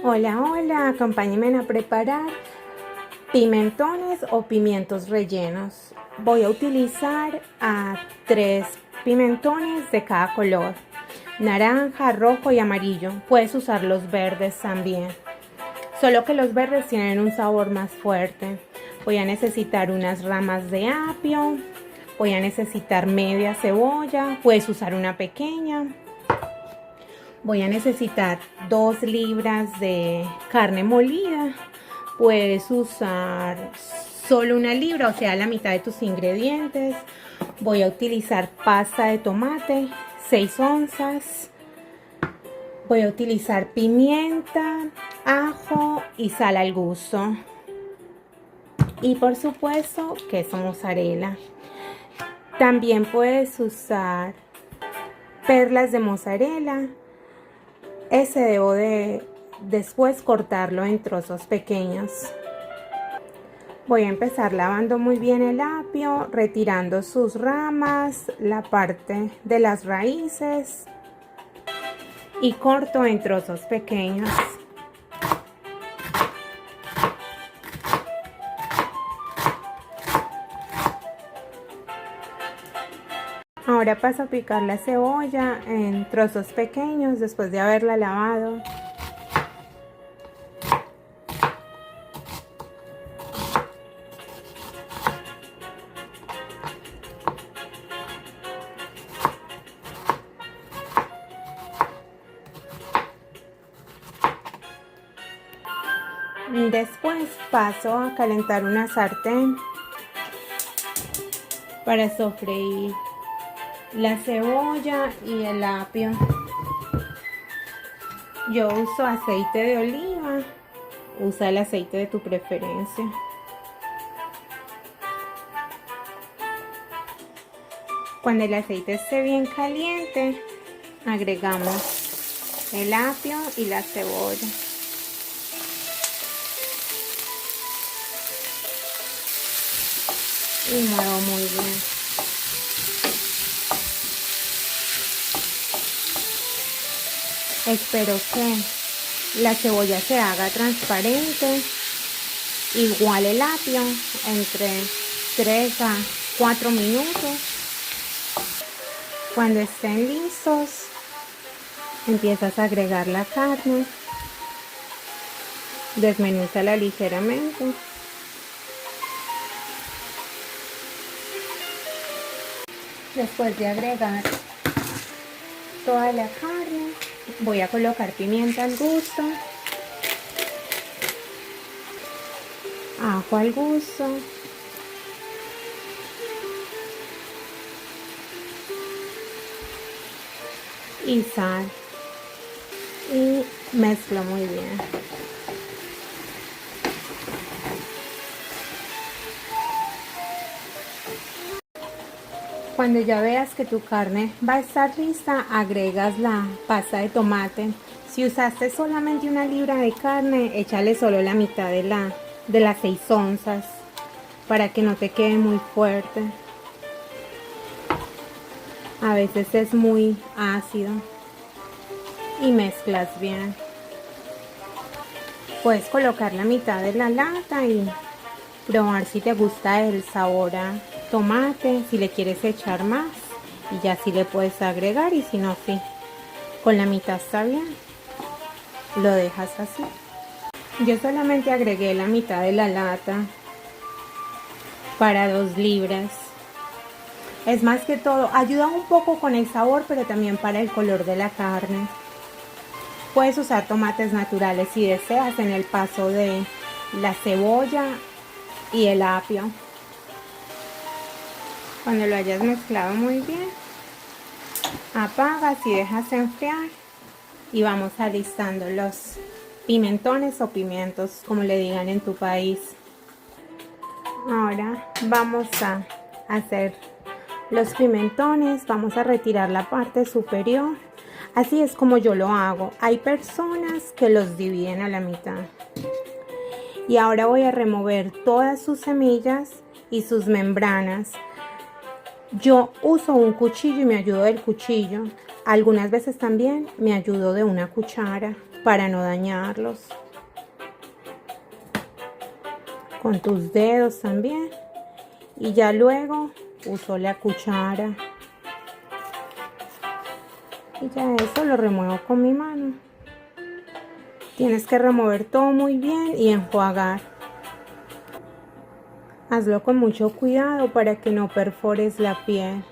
Hola, hola, acompáñenme a preparar pimentones o pimientos rellenos. Voy a utilizar a 3 pimentones de cada color, naranja, rojo y amarillo. Puedes usar los verdes también, solo que los verdes tienen un sabor más fuerte. Voy a necesitar unas ramas de apio, voy a necesitar media cebolla, puedes usar una pequeña. Voy a necesitar 2 libras de carne molida. Puedes usar solo 1 libra, o sea, la mitad de tus ingredientes. Voy a utilizar pasta de tomate, 6 onzas. Voy a utilizar pimienta, ajo y sal al gusto. Y por supuesto, queso mozzarella. También puedes usar perlas de mozzarella. Ese debo de después cortarlo en trozos pequeños. Voy a empezar lavando muy bien el apio, retirando sus ramas, la parte de las raíces y corto en trozos pequeños. Ahora paso a picar la cebolla en trozos pequeños después de haberla lavado. Después paso a calentar una sartén para sofreír la cebolla y el apio. Yo uso aceite de oliva, usa el aceite de tu preferencia. Cuando el aceite esté bien caliente, agregamos el apio y la cebolla. Y muevo muy bien. Espero que la cebolla se haga transparente, igual el apio, entre 3 a 4 minutos. Cuando estén listos, empiezas a agregar la carne, desmenúzala ligeramente. Después de agregar toda la carne, voy a colocar pimienta al gusto, ajo al gusto, y sal, y mezclo muy bien. Cuando ya veas que tu carne va a estar lista, agregas la pasta de tomate. Si usaste solamente 1 libra de carne, échale solo la mitad de las 6 onzas para que no te quede muy fuerte. A veces es muy ácido. Y mezclas bien. Puedes colocar la mitad de la lata y probar si te gusta el sabor a tomate, si le quieres echar más, y ya sí le puedes agregar, y si no, sí, con la mitad está bien, lo dejas así. Yo solamente agregué la mitad de la lata para 2 libras. Es más que todo, ayuda un poco con el sabor, pero también para el color de la carne. Puedes usar tomates naturales si deseas en el paso de la cebolla y el apio. Cuando lo hayas mezclado muy bien, apagas y dejas enfriar, y vamos alistando los pimentones o pimientos, como le digan en tu país. Ahora vamos a hacer los pimentones. Vamos a retirar la parte superior. Así es como yo lo hago. Hay personas que los dividen a la mitad. Y ahora voy a remover todas sus semillas y sus membranas. Yo uso un cuchillo y me ayudo del cuchillo Algunas veces también me ayudo de una cuchara para no dañarlos. Con tus dedos también. Y ya luego uso la cuchara. Y ya eso lo remuevo con mi mano. Tienes que remover todo muy bien y enjuagar. Hazlo con mucho cuidado para que no perfores la piel.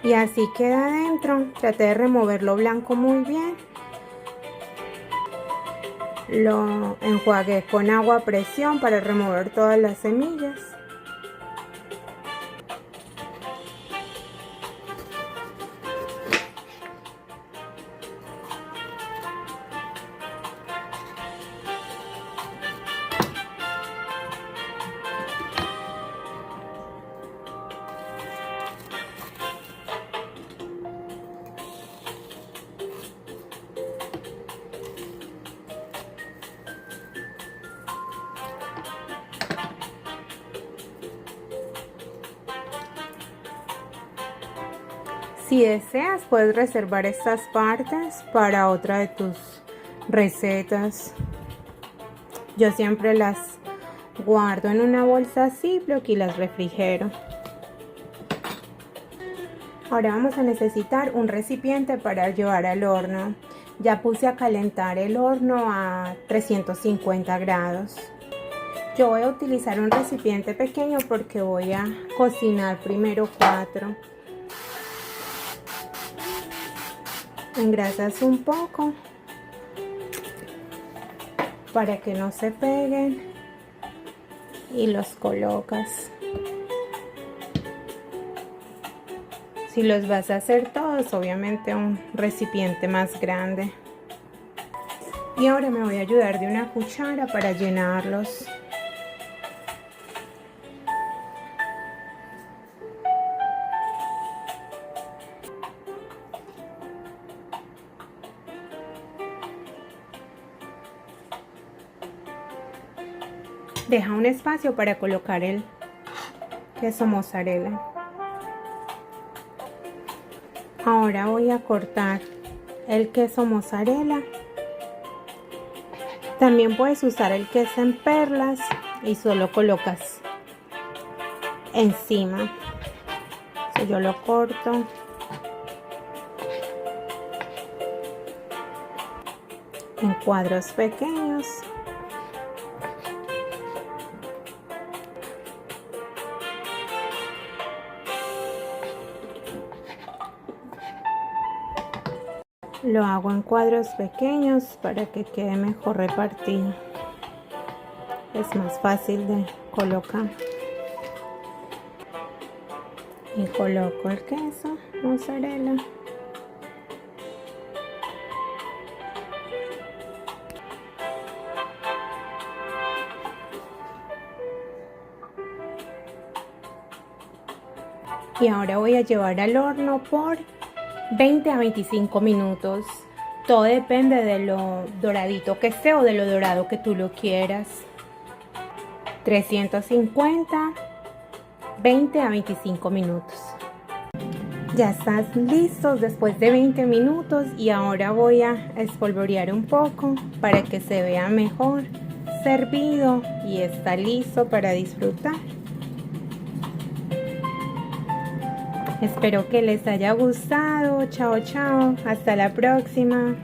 Y así queda adentro. Trate de remover lo blanco muy bien. Lo enjuagué con agua a presión para remover todas las semillas. Si deseas, puedes reservar estas partes para otra de tus recetas. Yo siempre las guardo en una bolsa Ziploc y las refrigero. Ahora vamos a necesitar un recipiente para llevar al horno. Ya puse a calentar el horno a 350 grados. Yo voy a utilizar un recipiente pequeño porque voy a cocinar primero 4. Engrasas un poco para que no se peguen y los colocas. Si los vas a hacer todos, obviamente un recipiente más grande. Y ahora me voy a ayudar de una cuchara para llenarlos. Deja un espacio para colocar el queso mozzarella. Ahora voy a cortar el queso mozzarella. También puedes usar el queso en perlas y solo colocas encima. So, yo lo corto. En cuadros pequeños. Lo hago en cuadros pequeños para que quede mejor repartido. Es más fácil de colocar. Y coloco el queso mozzarella. Y ahora voy a llevar al horno por 20 a 25 minutos. Todo depende de lo doradito que esté o de lo dorado que tú lo quieras. 350, 20 a 25 minutos. Ya están listos después de 20 minutos y ahora voy a espolvorear un poco para que se vea mejor servido y está listo para disfrutar. Espero que les haya gustado. Chao, chao. Hasta la próxima.